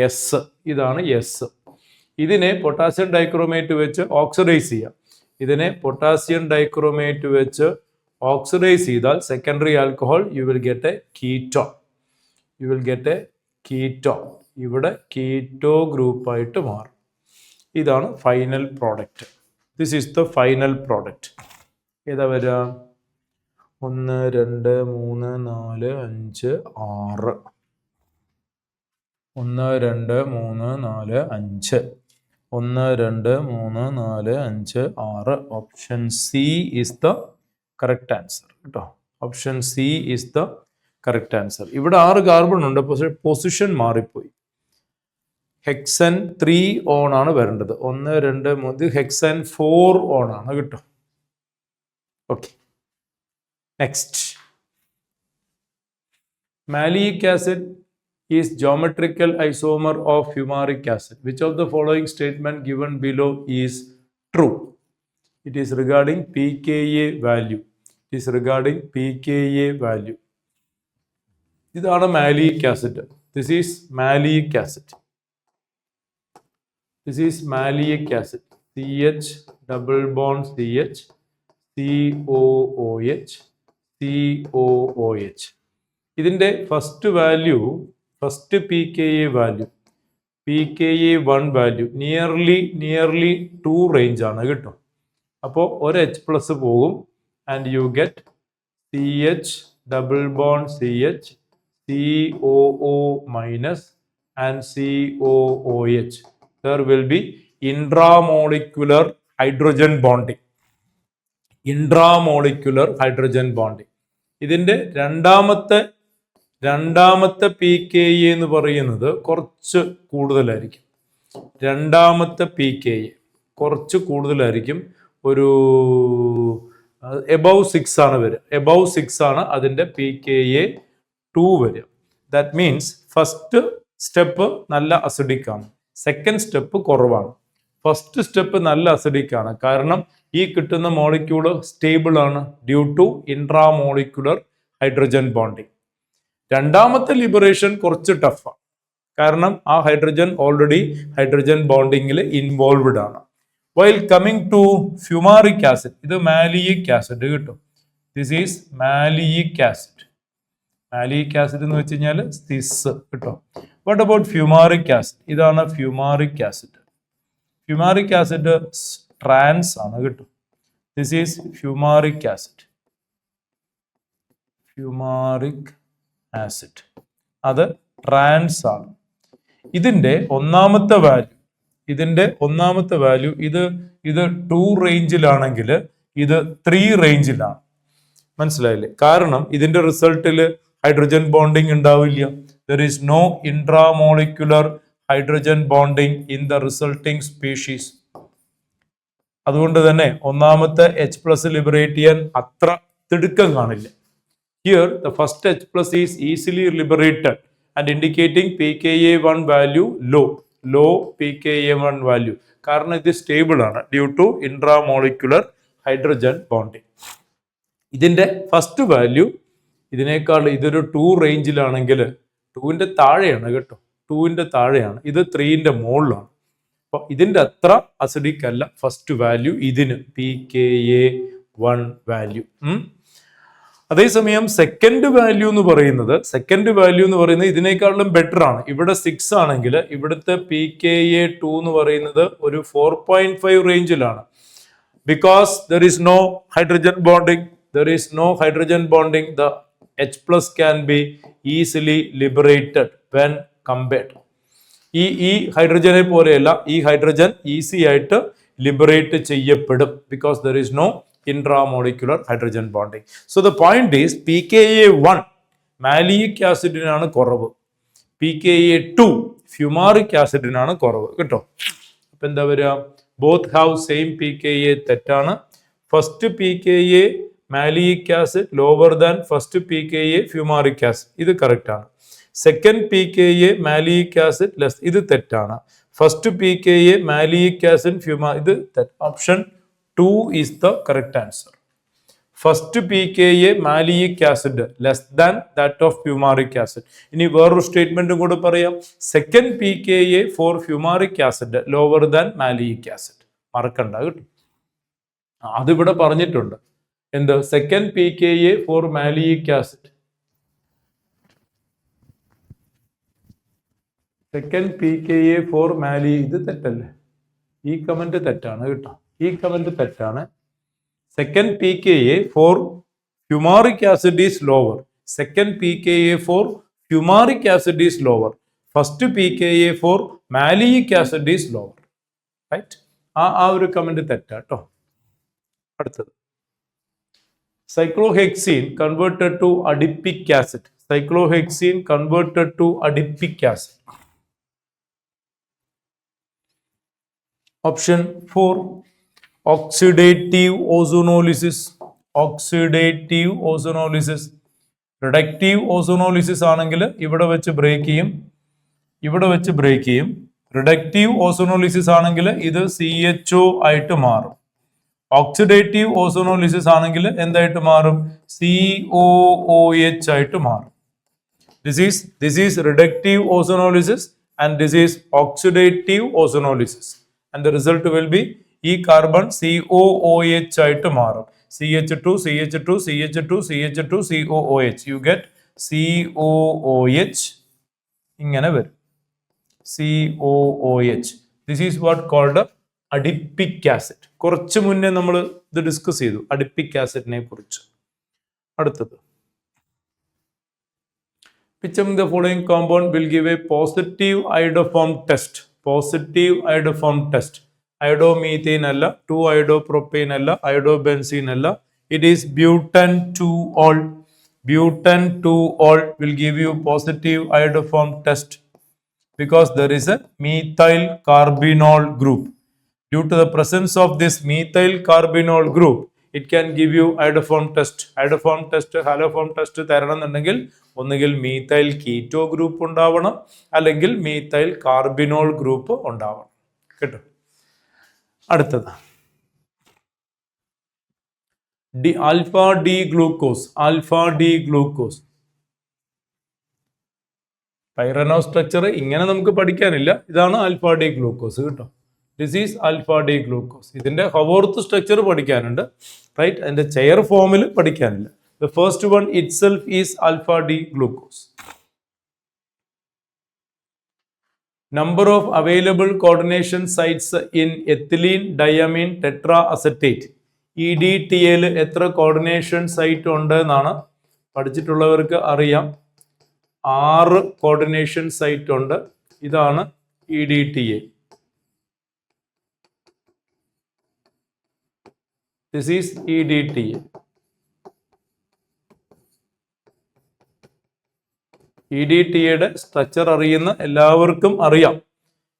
എസ്. ഇതാണ് എസ്. ഇതിനെ പൊട്ടാസ്യം ഡൈക്രോമേറ്റ് വെച്ച് ഓക്സിഡൈസ് ചെയ്യാം. ഇതിനെ പൊട്ടാസ്യം ഡൈക്രോമേറ്റ് വെച്ച് ഓക്സിഡൈസ് ചെയ്താൽ secondary alcohol you will get A ketone. You will get A ketone. ഇവിടെ കീറ്റോ ഗ്രൂപ്പായിട്ട് മാറും. ഇതാണ് final product. This is the final product. ഏതാ വരിക? 1 2 3 4 5 6. 1 2 3 4 5. 1 2 3 4 5 6. Option C is the correct answer കേട്ടോ. Option C is the correct answer. ഇവിടെ 6 carbon ഉണ്ട്, പക്ഷേ പൊസിഷൻ മാറിപ്പോയി. ഹെക്സൻ 3 ഓൺ ആണ് വരേണ്ടത്. 1 2 3. ഹെക്സൻ 4 ഓൺ ആണ് കേട്ടോ. Okay, next. Maleic acid is geometrical isomer of fumaric acid. Which of the following statement given below is true? It is regarding pKa value. It is regarding pKa value. ഇതാണ് മാലിയിക് acid. This is malic acid. This is malic acid. CH double bond CH, COOH, COOH. ഇതിന്റെ first value, first pKa value, pKa1 value nearly 2 range ആണ് കേട്ടോ. അപ്പോൾ ഒരു H+ പോകും and you get CH double bond CH, COO minus and COOH. There will be intramolecular hydrogen bonding. Intramolecular hydrogen bonding. ഇതിന്റെ രണ്ടാമത്തെ pKa എന്ന് പറയുന്നത് കുറച്ച് കൂടുതലായിരിക്കും. രണ്ടാമത്തെ pKa കുറച്ച് കൂടുതലായിരിക്കും. ഒരു എബവ് 6 ആണ് വരിക. എബവ് 6 ആണ് അതിന്റെ pKa2 വരിക. ദാറ്റ് മീൻസ് ഫസ്റ്റ് സ്റ്റെപ്പ് നല്ല അസിഡിക് ആണ്, സെക്കൻഡ് സ്റ്റെപ്പ് കുറവാണ്. ഫസ്റ്റ് സ്റ്റെപ്പ് നല്ല അസിഡിക് ആണ്, കാരണം ഈ കിട്ടുന്ന മോളിക്യൂള് സ്റ്റേബിൾ ആണ് due to intramolecular hydrogen bonding. രണ്ടാമത്തെ ലിബറേഷൻ കുറച്ച് ടഫാണ്, കാരണം ആ ഹൈഡ്രജൻ ഓൾറെഡി ഹൈഡ്രജൻ ബോണ്ടിങ്ങിൽ ഇൻവോൾവ്ഡ് ആണ്. While coming to fumaric acid, ഇത് മാലിയിക് ആസിഡ് കിട്ടും. This is maleic acid. Maleic acid എന്ന് വെച്ച് കഴിഞ്ഞാൽ സിസ് കിട്ടും. What about fumaric acid? ഇതാണ് fumaric acid. Fumaric acid trans ആണ് കിട്ടും. This is fumaric acid. Fumaric acid അത് ട്രാൻസ് ആണ്. ഇതിന്റെ ഒന്നാമത്തെ വാല്യൂ ഇത് 2 റേഞ്ചിലാണെങ്കിൽ ഇത് 3 റേഞ്ചിലാണ്. മനസ്സിലായില്ലേ? കാരണം ഇതിന്റെ റിസൾട്ടിൽ ഹൈഡ്രജൻ ബോണ്ടിങ് ഉണ്ടാവില്ല. There is no intramolecular hydrogen bonding in the resulting species. അതുകൊണ്ട് തന്നെ ഒന്നാമത്തെ H+ ലിബറേറ്റ് ചെയ്യാൻ അത്ര തിടുക്കം കാണില്ല. Here the first H+ is easily liberated and indicating pKa1 value low pKa1 value, കാരണം ഇത് സ്റ്റേബിൾ ആണ് due to intramolecular hydrogen bonding. ഇതിന്റെ ഫസ്റ്റ് വാല്യൂ ഇതൊരു 2 റേഞ്ചിലാണെങ്കിൽ 2ന്റെ താഴെയാണ് കേട്ടോ. 2ന്റെ താഴെയാണ്. ഇത് 3ന്റെ മുകളിലാണ്. അപ്പൊ ഇതിന്റെ അത്ര അസിഡിക് അല്ല ഫസ്റ്റ് വാല്യൂ ഇതിന്, pKa1 വാല്യൂ. അതേസമയം സെക്കൻഡ് വാല്യൂ എന്ന് പറയുന്നത് ഇതിനേക്കാളും ബെറ്റർ ആണ്. ഇവിടെ 6 ആണെങ്കിൽ ഇവിടുത്തെ pKa2 എന്ന് പറയുന്നത് ഒരു 4.5 റേഞ്ചിലാണ്. Because there is no hydrogen bonding. The H+ can be easily liberated when compared. ഈ ഹൈഡ്രജനെ പോലെയല്ല, ഈ ഹൈഡ്രജൻ ഈസി ആയിട്ട് ലിബറേറ്റ് ചെയ്യപ്പെടും because there is no intramolecular hydrogen bonding. So the point is pKa1 maleic ആസിഡിനാണ് കുറവ്, pKa2 ഫ്യൂമാറിക് ആസിഡിനാണ് കുറവ് കേട്ടോ. അപ്പൊ എന്താ വരിക? ബോത്ത് ഹാവ് സെയിം pKa തെറ്റാണ്. First pKa maleic acid lower than first pKa fumaric acid, ഇത് കറക്റ്റ് ആണ്. Second pKa maleic acid less, ഇത് തെറ്റാണ്. ഫസ്റ്റ് pKa മാലിയിക് ആസിഡ് ഇത് option 2 is the correct answer. First pKa maleic acid less than that of fumaric acid. ഇനി വേറൊരു സ്റ്റേറ്റ്മെന്റും കൂടെ പറയാം. Second pKa for fumaric acid lower than maleic acid. മറക്കണ്ട കേട്ടോ, അതിവിടെ പറഞ്ഞിട്ടുണ്ട്. എന്ത്? Second pKa for maleic acid, second pKa for ഇത് തെറ്റല്ലേ? ഈ കമന്റ് തെറ്റാണ് കേട്ടോ, ഈ കമന്റ് തെറ്റാണ്. Second pKa for fumaric acid is lower. Second pKa for fumaric acid is lower. First pKa for maleic acid is lower. Right? ആ ഒരു comment തെറ്റാട്ടോ. അടുത്തത്, cyclohexene converted to adipic acid. Cyclohexene converted to adipic acid. Option 4, oxidative ozonolysis. Oxidative ozonolysis. Reductive ozonolysis ആണെങ്കിൽ ഇവിടെ വെച്ച് break ചെയ്യും, ഇവിടെ വെച്ച് break ചെയ്യും. റിഡക്റ്റീവ് ഓസോണോലിസിസ് ആണെങ്കിൽ ഇത് CHO ആയിട്ട് മാറും. ഓക്സിഡേറ്റീവ് ഓസോണോലിസിസ് ആണെങ്കിൽ എന്തായിട്ട് മാറും? COOH ആയിട്ട് മാറും. This is reductive ozonolysis and this is oxidative ozonolysis. And the result will be ഈ കാർബൺ COOH ആയിട്ട് മാറും. CH2 CH2 CH2 CH2 COOH. You get COOH ഇങ്ങനെ വരും. COOH. This is what called adipic acid. കുറച്ച് മുന്നേ നമ്മൾ ഇത് discuss ചെയ്തു അഡിപ്പിക് ആസിഡിനെ കുറിച്ച്. അടുത്തത്, which among the following compound will give a positive iodoform test? Positive iodoform test. Iodomethane അല്ല, 2-iodopropane അല്ല, iodobenzene അല്ല. It is butan-2-ol. Butan-2-ol will give you positive iodoform test because there is a methyl carbinol group. Due to the presence of this methyl carbinol group, it can give you iodoform test. Iodoform test, haloform test തരണമെന്നുണ്ടെങ്കിൽ ഒന്നുകിൽ methyl keto group ഉണ്ടാവണം, അല്ലെങ്കിൽ methyl carbinol group ഉണ്ടാവണം കേട്ടോ. അടുത്തത്, alpha D glucose. Alpha D glucose pyrano structure ഇങ്ങനെ നമുക്ക് പഠിക്കാനില്ല. ഇതാണ് ആൽഫ ഡി ഗ്ലൂക്കോസ് കേട്ടോ. This is alpha D glucose. ഇതിന്റെ ഹവോർത്ത് സ്ട്രക്ചർ പഠിക്കാനുണ്ട്, റൈറ്റ്? അതിന്റെ ചെയർ ഫോമിൽ പഠിക്കാനില്ല. The first one itself is alpha D glucose. Number of available coordination sites in ethylene diamine tetraacetate. EDTA ൽ എത്ര കോർഡിനേഷൻ സൈറ്റ് ഉണ്ട് എന്നാണ് പഠിച്ചിട്ടുള്ളവർക്ക് അറിയാം. 6 കോർഡിനേഷൻ സൈറ്റ് ഉണ്ട്. ഇതാണ് EDTA. This is EDTA. EDTA structure അറിയുന്ന എല്ലാവർക്കും അറിയാം.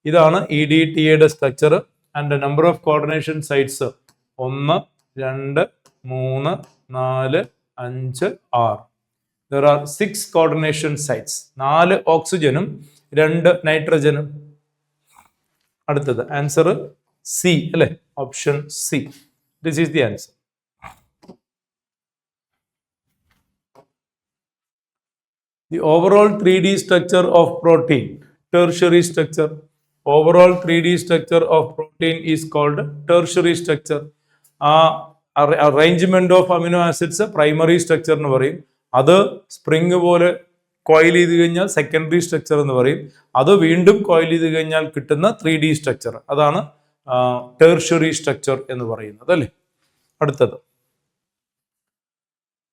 ഇതാണ് EDTA structure. And number of coordination sites 1 2 3 4 5 6. There are 6 coordination sites. 4 ഓക്സിജനും 2 നൈട്രജനും. അടുത്തത് ആൻസർ സി അല്ലെ? Option C. This is the answer. The overall 3D structure of protein, tertiary structure. Overall 3D structure of protein is called tertiary structure. Arrangement of amino acids primary structure എന്ന് പറയും. അത് spring പോലെ coil ചെയ്ത് കഴിഞ്ഞാൽ secondary structure എന്ന് പറയും. അത് വീണ്ടും കോയിൽ ചെയ്ത് കഴിഞ്ഞാൽ കിട്ടുന്ന 3D സ്ട്രക്ചർ, അതാണ് tertiary structure എന്ന് പറയുന്നത് അല്ലേ. അടുത്തത്,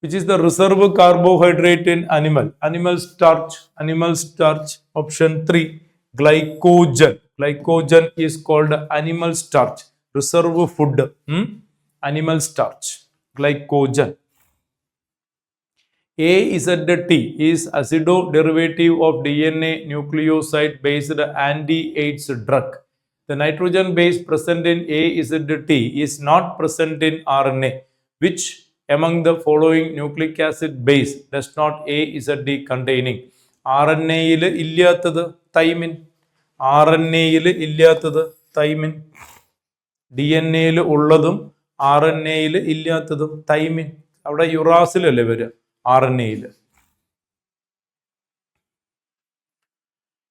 which is the reserve carbohydrate in animal? Animal starch. Animal starch. Option 3, glycogen. Glycogen is called animal starch. Reserve food. Animal starch. Glycogen. AZT is acido derivative of DNA nucleoside based anti-AIDS drug. The nitrogen base present in AZT is not present in RNA. Which among the following nucleic acid base does not AZT containing? RNA-യിൽ ഇല്ലാത്തത് thymine. RNA-യിൽ ഇല്ലാത്തത് thymine. DNA-യിൽ ഉള്ളതും RNA-യിൽ ഇല്ലാത്തതും thymine. അവിടെ യുറാസിലല്ലേ വരിക RNA-യിൽ.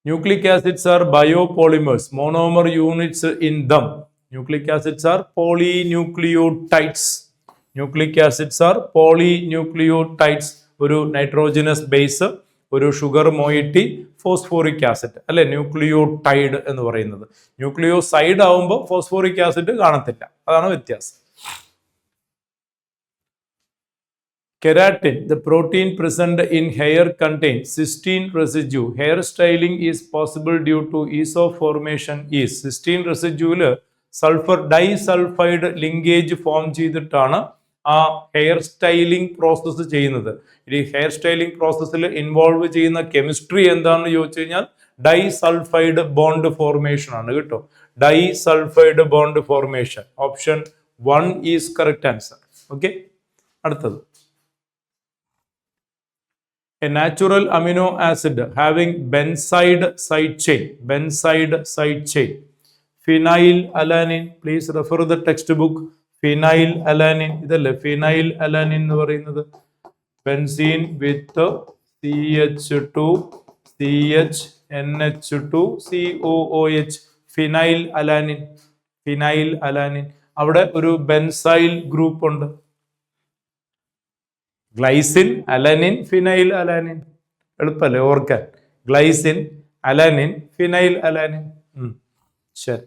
Nucleic acids are biopolymers. Monomer units in them. Nucleic acids are polynucleotides. Nucleic acids are polynucleotides. ഒരു nitrogenase base, ഒരു sugar മോയിറ്റി, phosphoric acid അല്ലെ nucleotide എന്ന് പറയുന്നത്. ന്യൂക്ലിയോസൈഡ് ആവുമ്പോൾ ഫോസ്ഫോറിക് ആസിഡ് കാണത്തില്ല, അതാണ് വ്യത്യാസം. Keratin, the protein present in hair, contains cysteine residue. Hair styling is possible due to ease of formation is. Cysteine residue sulphur disulphide linkage form ചെയ്തിട്ടാണ് ആ hair styling process ചെയ്യുന്നത്. ഈ hair styling പ്രോസസ്സിൽ involve ചെയ്യുന്ന chemistry എന്താണെന്ന് ചോദിച്ചു കഴിഞ്ഞാൽ disulphide bond formation ആണ് കേട്ടോ. Disulphide bond formation. Option 1 is correct answer. Okay, അടുത്തത്. A natural amino acid having benzide side chain. Benzide side chain. Phenylalanine. Please refer the textbook. Phenylalanine. ഇതല്ലേ phenylalanine എന്ന് പറയുന്നത്. Benzene with CH2 CHNH2 COOH. Phenylalanine. Phenylalanine. അവിടെ ഒരു benzyl group ഉണ്ട്. Glycine, alanine, phenyl alanine. എളുപ്പല്ലേ ഓർക്കാൻ? Glycine, alanine, phenyl alanine. ശരി.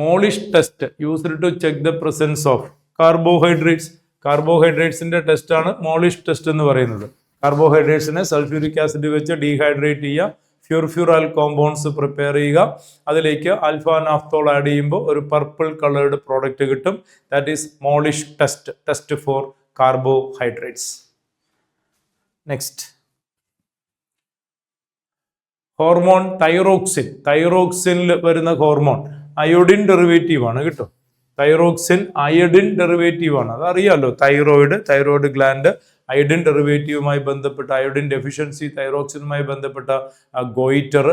Molisch test used to check the presence of carbohydrates. കാർബോഹൈഡ്രേറ്റ്സിന്റെ ടെസ്റ്റ് ആണ് മോളിഷ് ടെസ്റ്റ് എന്ന് പറയുന്നത്. കാർബോഹൈഡ്രേറ്റ്സിനെ സൾഫ്യൂരിക് ആസിഡ് വെച്ച് ഡീഹൈഡ്രേറ്റ് ചെയ്യുക, ഫ്യൂർഫ്യൂറാൽ കോമ്പൗണ്ട്സ് പ്രിപ്പയർ ചെയ്യുക, അതിലേക്ക് ആൽഫ നാഫ്തോൾ ആഡ് ചെയ്യുമ്പോൾ ഒരു പർപ്പിൾ കളേർഡ് പ്രോഡക്റ്റ് കിട്ടും. That is Molisch test, test for carbohydrates. Next, hormone thyroxine. തൈറോക്സിനിൽ വരുന്ന ഹോർമോൺ അയോഡിൻ ഡെറിവേറ്റീവ് ആണ് കേട്ടോ. തൈറോക്സിൻ അയഡിൻ ഡെറിവേറ്റീവ് ആണ്, അതറിയാമല്ലോ. തൈറോയിഡ് ഗ്ലാൻഡ് അയഡിൻ ഡെറിവേറ്റീവുമായി ബന്ധപ്പെട്ട അയോഡിൻ ഡെഫിഷ്യൻസി, തൈറോക്സിനുമായി ബന്ധപ്പെട്ട ഗോയിറ്റർ,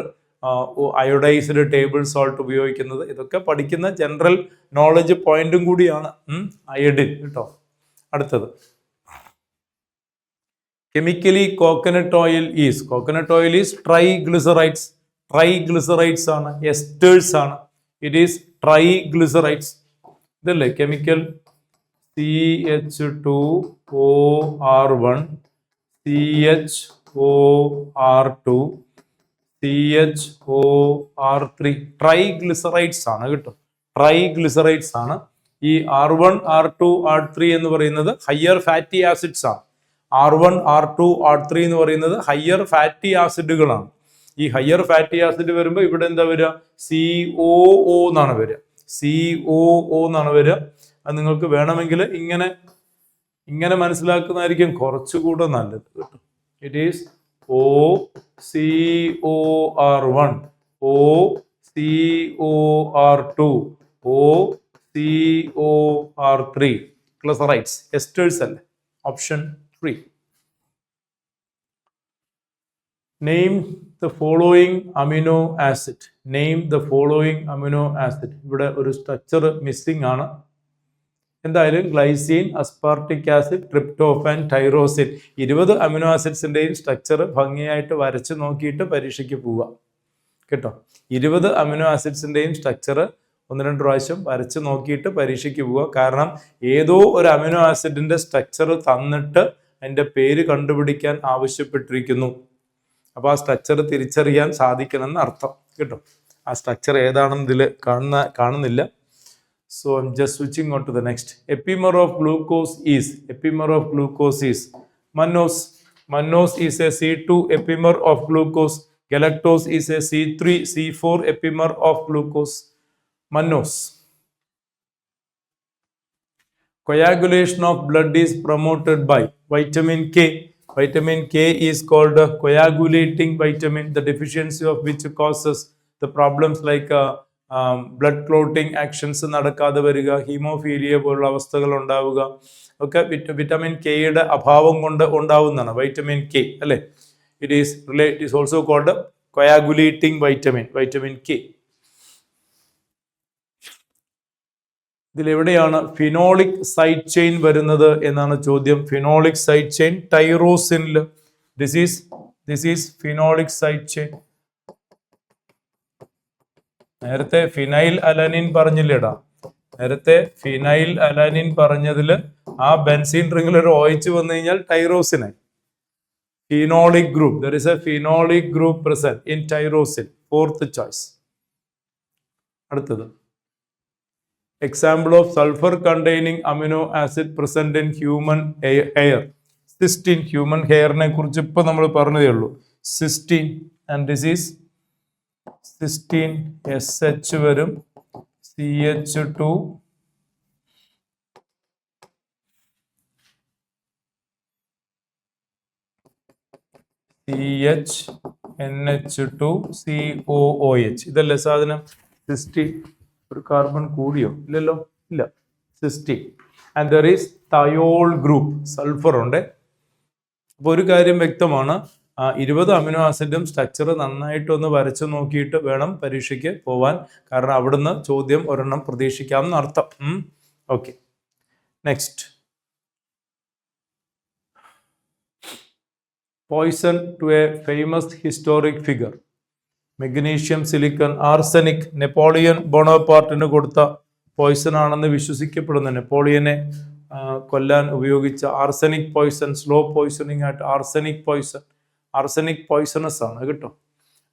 അയോഡൈസ്ഡ് ടേബിൾ സോൾട്ട് ഉപയോഗിക്കുന്നത്, ഇതൊക്കെ പഠിക്കുന്ന ജനറൽ നോളജ് പോയിന്റും കൂടിയാണ് അയഡിൻ കേട്ടോ. അടുത്തത്, chemically coconut oil is triglycerides. Triglycerides ആണ്, എസ്റ്റേഴ്സ് ആണ്. It is triglycerides. ഇതല്ലേ chemical CH2OR1 CHOR2 CHOR3 triglycerides ആണ് കേട്ടോ. ട്രൈഗ്ലിസറൈഡ്സ് ആണ്. ഈ R1 R2 R3 എന്ന് പറയുന്നത് ഹയർ ഫാറ്റി ആസിഡ്സ് ആണ്. R1 R2 R3 എന്ന് പറയുന്നത് ഹയർ ഫാറ്റി ആസിഡുകളാണ്. ഈ ഹയർ ഫാറ്റി ആസിഡ് വരുമ്പോൾ ഇവിടെ എന്താ വരിക? COO എന്നാണ് വരിക. COO എന്നാണ് വരിക. അത് നിങ്ങൾക്ക് വേണമെങ്കിൽ ഇങ്ങനെ മനസ്സിലാക്കുന്നതായിരിക്കും കുറച്ചുകൂടെ നല്ലത് കേട്ടോ. It is OCOR1 OCOR2 OCOR3 glycerides, esters അല്ലേ. Option 3. Name the following amino acid. Name the following amino acid. ഇവിടെ ഒരു സ്ട്രക്ചർ മിസ്സിംഗ് ആണ്. എന്തായാലും glycine, aspartic acid, tryptophan, tyrosine, 20 amino ആസിഡ്സിൻ്റെയും സ്ട്രക്ചർ ഭംഗിയായിട്ട് വരച്ച് നോക്കിയിട്ട് പരീക്ഷയ്ക്ക് പോവുക കേട്ടോ. 20 അമിനോ ആസിഡ്സിൻ്റെയും സ്ട്രക്ചർ 1-2 പ്രാവശ്യം വരച്ച് നോക്കിയിട്ട് പരീക്ഷയ്ക്ക് പോവുക. കാരണം ഏതോ ഒരു അമിനോ ആസിഡിൻ്റെ സ്ട്രക്ചർ തന്നിട്ട് അതിൻ്റെ പേര് കണ്ടുപിടിക്കാൻ ആവശ്യപ്പെട്ടിരിക്കുന്നു. അപ്പോൾ ആ സ്ട്രക്ചർ തിരിച്ചറിയാൻ സാധിക്കണമെന്ന് അർത്ഥം കേട്ടോ. ആ സ്ട്രക്ചർ ഏതാണെന്ന് ഇതിൽ കാണുന്നില്ല. So I'm just switching on to the next. Epimer of glucose is mannose. Mannose is a C2 epimer of glucose. Galactose is a C3 C4 epimer of glucose. Mannose. Coagulation of blood is promoted by vitamin K. Vitamin K is called a coagulating vitamin, the deficiency of which causes the problems like blood clotting actions നടക്കാതെ വരിക, haemophilia പോലുള്ള അവസ്ഥകൾ ഉണ്ടാവുക ഒക്കെ vitamin കെയുടെ അഭാവം കൊണ്ട് ഉണ്ടാവുന്നതാണ്. വൈറ്റമിൻ കെ അല്ലെ, it is also called coagulating vitamin K. ഇതിലെവിടെയാണ് ഫിനോളിക് സൈഡ് ചെയിൻ വരുന്നത് എന്നാണ് ചോദ്യം. ഫിനോളിക് സൈഡ് ചെയിൻ ടൈറോസിനിൽ. This is phenolic side chain. നേരത്തെ ഫിനൈൽ അലനിൻ പറഞ്ഞില്ലേടാ, നേരത്തെ ഫിനൈൽ അലനിൻ പറഞ്ഞതില് ആ ബെൻസീൻ റിംഗിൽ ഒരു OH വന്നു കഴിഞ്ഞാൽ ടൈറോസിനായി. Phenolic group, there is a phenolic group present in tyrosine, fourth choice. അടുത്തത്, example of sulfur containing amino acid present in human hair. Cysteine, human hairനെ കുറിച്ച് ഇപ്പൊ നമ്മൾ പറഞ്ഞതേ ഉള്ളൂ. Cysteine, and this is cysteine, SH വരും, CH2, CH2, COOH. ഇതല്ലേ സാധനം cysteine? ഒരു കാർബൺ കൂടിയോ? ഇല്ലല്ലോ, ഇല്ല. Cysteine. And there is thiol group, sulphur ഉണ്ട്. അപ്പോൾ ഒരു കാര്യം വ്യക്തമാണ്, 20 അമിനോ ആസിഡും സ്ട്രക്ചർ നന്നായിട്ടൊന്ന് വരച്ചു നോക്കിയിട്ട് വേണം പരീക്ഷയ്ക്ക് പോവാൻ. കാരണം അവിടുന്ന് ചോദ്യം ഒരെണ്ണം പ്രതീക്ഷിക്കാമെന്ന് അർത്ഥം. Okay, next. Poison to a famous historic figure. Magnesium, silicon, arsenic. Napoleon ബോണോപാർട്ടിന് കൊടുത്ത പോയിസൺ ആണെന്ന് വിശ്വസിക്കപ്പെടുന്നു. നെപ്പോളിയനെ കൊല്ലാൻ ഉപയോഗിച്ച ആർസനിക് പോയിസൺ, സ്ലോ പോയിസണിങ് ആയിട്ട് ആർസനിക് പോയിസൺ. ആർസനിക് പോയിസണസ് ആണ് കേട്ടോ.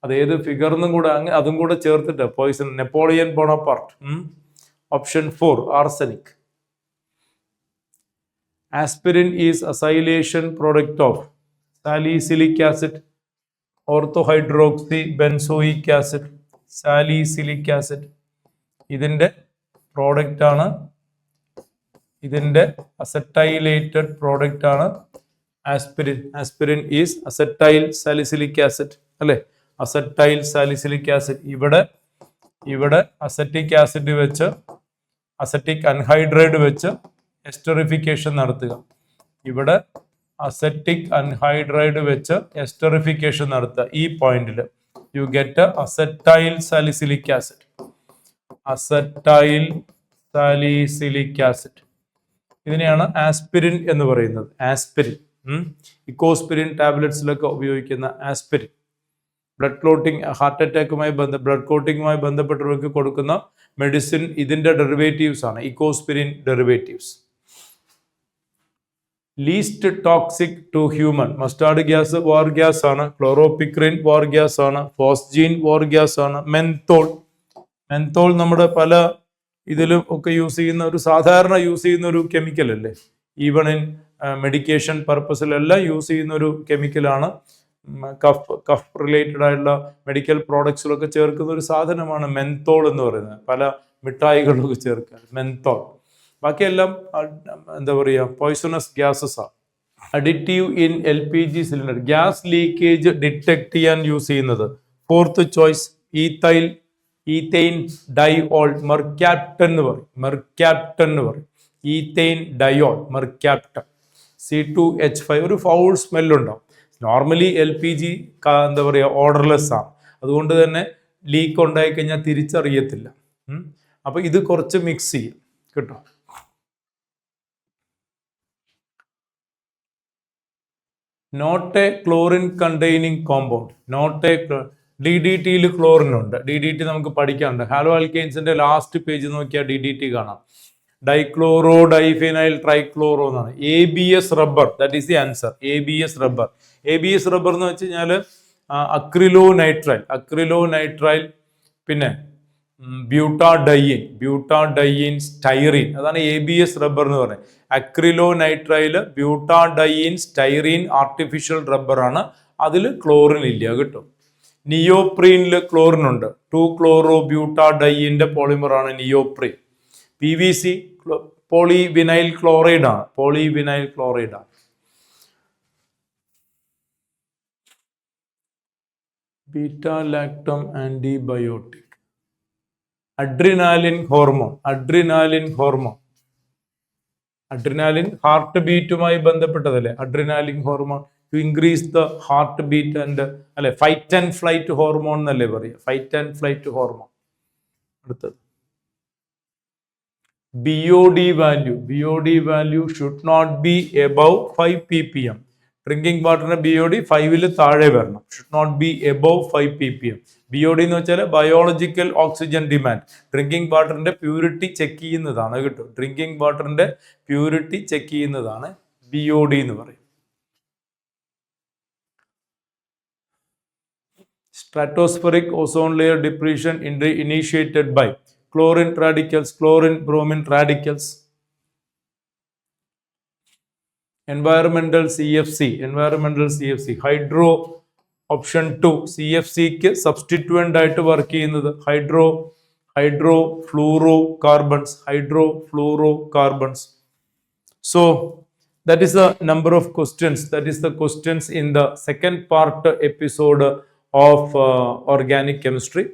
അത് ഏത് ഫിഗറിനും കൂടെ അതും കൂടെ ചേർത്തിട്ട് poison. Napoleon Bonaparte. Option 4 arsenic. Aspirin is acylation product of salicylic acid, orthohydroxy benzoic acid, salicylic acid. ഇതിന്റെ പ്രോഡക്റ്റ് ആണ്, ഇതിന്റെ അസറ്റൈലേറ്റഡ് പ്രോഡക്റ്റ് ആണ് aspirin. Aspirin is acetyl salicylic acid അല്ലെ, അസറ്റൈൽ സാലിസിലിക് ആസിഡ്. ഇവിടെ അസറ്റിക് ആസിഡ് വെച്ച്, acetic anhydride വെച്ച് esterification നടത്തുക. ഇവിടെ അസറ്റിക് അൻഹൈഡ്രൈഡ് വെച്ച് എസ്റ്ററിഫിക്കേഷൻ നടത്തുക. ഈ പോയിന്റിൽ you get acetyl salicylic acid. Acetyl salicylic acid. ഇതിനെയാണ് ആസ്പിരിൻ എന്ന് പറയുന്നത്. ആസ്പിരിൻ, ഇക്കോസ്പിരിൻ ടാബ്ലറ്റ്സിലൊക്കെ ഉപയോഗിക്കുന്ന ആസ്പിരിൻ. ബ്ലഡ് ക്ലോട്ടിംഗ്, ഹാർട്ട് അറ്റാക്കുമായി ബ്ലഡ് ക്ലോട്ടിങ്ങുമായി ബന്ധപ്പെട്ടവർക്ക് കൊടുക്കുന്ന മെഡിസിൻ ഇതിന്റെ ഡെറിവേറ്റീവ്സ് ആണ്, Ecosprin derivatives. Least toxic to human. Mustard gas war gas ആണ്, ക്ലോറോപിക്രിൻ വാർ ഗ്യാസ് ആണ്, ഫോസ്ജീൻ വാർ ഗ്യാസ് ആണ്. മെന്തോൾ നമ്മുടെ പല ഇതിലും ഒക്കെ യൂസ് ചെയ്യുന്ന ഒരു സാധാരണ യൂസ് ചെയ്യുന്ന ഒരു കെമിക്കൽ അല്ലേ, ഈവൺ ഇൻ മെഡിക്കേഷൻ പർപ്പസിലെല്ലാം യൂസ് ചെയ്യുന്ന ഒരു കെമിക്കലാണ്. കഫ് റിലേറ്റഡ് ആയിട്ടുള്ള മെഡിക്കൽ പ്രോഡക്ട്സിലൊക്കെ ചേർക്കുന്ന ഒരു സാധനമാണ് മെന്തോൾ എന്ന് പറയുന്നത്. പല മിഠായികളിലൊക്കെ ചേർക്കുക മെന്തോൾ. ബാക്കിയെല്ലാം എന്താ പറയുക, പോയിസണസ് ഗ്യാസസ് ആണ്. Additive in LPG cylinder. Gas leakage detect ചെയ്യാൻ യൂസ് ചെയ്യുന്നത്. ഫോർത്ത് ചോയ്സ് ഈത്തൈൻ ഡൈഓൾ, മെർക്യാപ്റ്റൻ എന്ന് പറയും. Ethane diol, mercaptan. C2H5. ഒരു ഫൗൾ സ്മെല്ലുണ്ടാവും. നോർമലി LPG എന്താ പറയുക, ഓർഡർലെസ് ആണ്. അതുകൊണ്ട് തന്നെ ലീക്ക് ഉണ്ടായി കഴിഞ്ഞാൽ തിരിച്ചറിയത്തില്ല. അപ്പൊ ഇത് കുറച്ച് മിക്സ് ചെയ്യും കേട്ടോ. Not a chlorine containing compound. DDTയിൽ ക്ലോറിൻ ഉണ്ട്. DDT നമുക്ക് പഠിക്കാനുണ്ട്. ഹാലോ ആൽക്കെയിൻസിന്റെ ലാസ്റ്റ് പേജ് നോക്കിയാൽ DDT കാണാം. ഡൈക്ലോറോ ഡൈഫിനൈൽ ട്രൈക്ലോറോ എന്നാണ്. ABS rubber, that is the answer. ABS rubber എന്ന് വെച്ച് കഴിഞ്ഞാൽ അക്രിലോ നൈട്രൈൽ, പിന്നെ ബ്യൂട്ടാഡൈയിൻ സ്റ്റൈറീൻ. അതാണ് ABS റബ്ബർ എന്ന് പറയുന്നത്. Acrylo nitrile, butadiene, styrene artificial റബ്ബറാണ്. അതിൽ ക്ലോറിൻ ഇല്ല കേട്ടോ. നിയോപ്രീനിൽ ക്ലോറിൻ ഉണ്ട്. 2-ക്ലോറോ ബ്യൂട്ടാഡൈയിന്റെ പോളിമറാണ് നിയോപ്രീൻ. PVC പോളിവിനൈൽ ക്ലോറൈഡ് ആണ്. Beta lactam antibiotic. Adrenaline hormone. Adrenaline heart ബീറ്റുമായി ബന്ധപ്പെട്ടതല്ലേ? Adrenaline hormone to increase the heart beat and അല്ലെ, ഫൈറ്റ് ആൻഡ് ഫ്ലൈറ്റ് ഹോർമോൺ എന്നല്ലേ പറയുക, ഫൈറ്റ് ആൻഡ് ഫ്ലൈറ്റ് ഹോർമോൺ. അടുത്തത് BOD value should not be above 5 ppm. Drinking വാട്ടറിന്റെ BOD 5-ൽ താഴെ വരണം. Should not be above 5 ppm. BOD എന്ന് വെച്ചാൽ ബയോളജിക്കൽ ഓക്സിജൻ ഡിമാൻഡ്. ഡ്രിങ്കിങ് വാട്ടറിന്റെ പ്യൂരിറ്റി ചെക്ക് ചെയ്യുന്നതാണ് കേട്ടോ. ഡ്രിങ്കിങ് വാട്ടറിന്റെ പ്യൂരിറ്റി ചെക്ക് ചെയ്യുന്നതാണ് BOD എന്ന് പറയും. Stratospheric ozone layer depletion initiated by chlorine radicals, chlorine bromine radicals. Environmental CFC, hydro option 2, CFC-ക്ക് substituent ആയിട്ട് വർക്ക് ചെയ്യുന്നത് hydrofluorocarbons. So that is the number of questions. That is the questions in the second part episode of organic chemistry.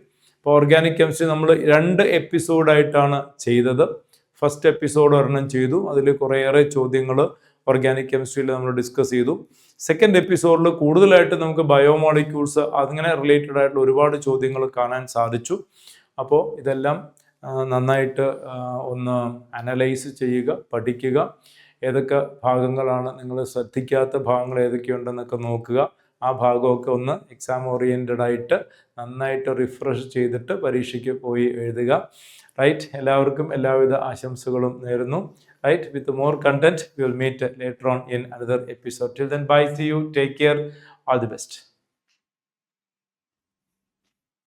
ഇപ്പോൾ organic chemistry നമ്മൾ 2 എപ്പിസോഡായിട്ടാണ് ചെയ്തത്. First episode ഒരെണ്ണം ചെയ്തു, അതിൽ കുറേയേറെ ചോദ്യങ്ങൾ ഓർഗാനിക് കെമിസ്ട്രിയിൽ നമ്മൾ ഡിസ്കസ് ചെയ്തു. സെക്കൻഡ് എപ്പിസോഡിൽ കൂടുതലായിട്ട് നമുക്ക് ബയോമോളിക്യൂൾസ് അങ്ങനെ റിലേറ്റഡ് ആയിട്ടുള്ള ഒരുപാട് ചോദ്യങ്ങൾ കാണാൻ സാധിച്ചു. അപ്പോൾ ഇതെല്ലാം നന്നായിട്ട് ഒന്ന് അനലൈസ് ചെയ്യുക, പഠിക്കുക. ഏതൊക്കെ ഭാഗങ്ങളാണ് നിങ്ങൾ ശ്രദ്ധിക്കാത്ത ഭാഗങ്ങൾ ഏതൊക്കെയുണ്ടെന്നൊക്കെ നോക്കുക. ആ ഭാഗമൊക്കെ ഒന്ന് എക്സാം ഓറിയൻറ്റഡ് ആയിട്ട് നന്നായിട്ട് റിഫ്രഷ് ചെയ്തിട്ട് പരീക്ഷയ്ക്ക് പോയി എഴുതുക. റൈറ്റ്, എല്ലാവർക്കും എല്ലാവിധ ആശംസകളും നേരുന്നു. Right, with more content we will meet later on in another episode. Till then, bye, see you, take care, all the best.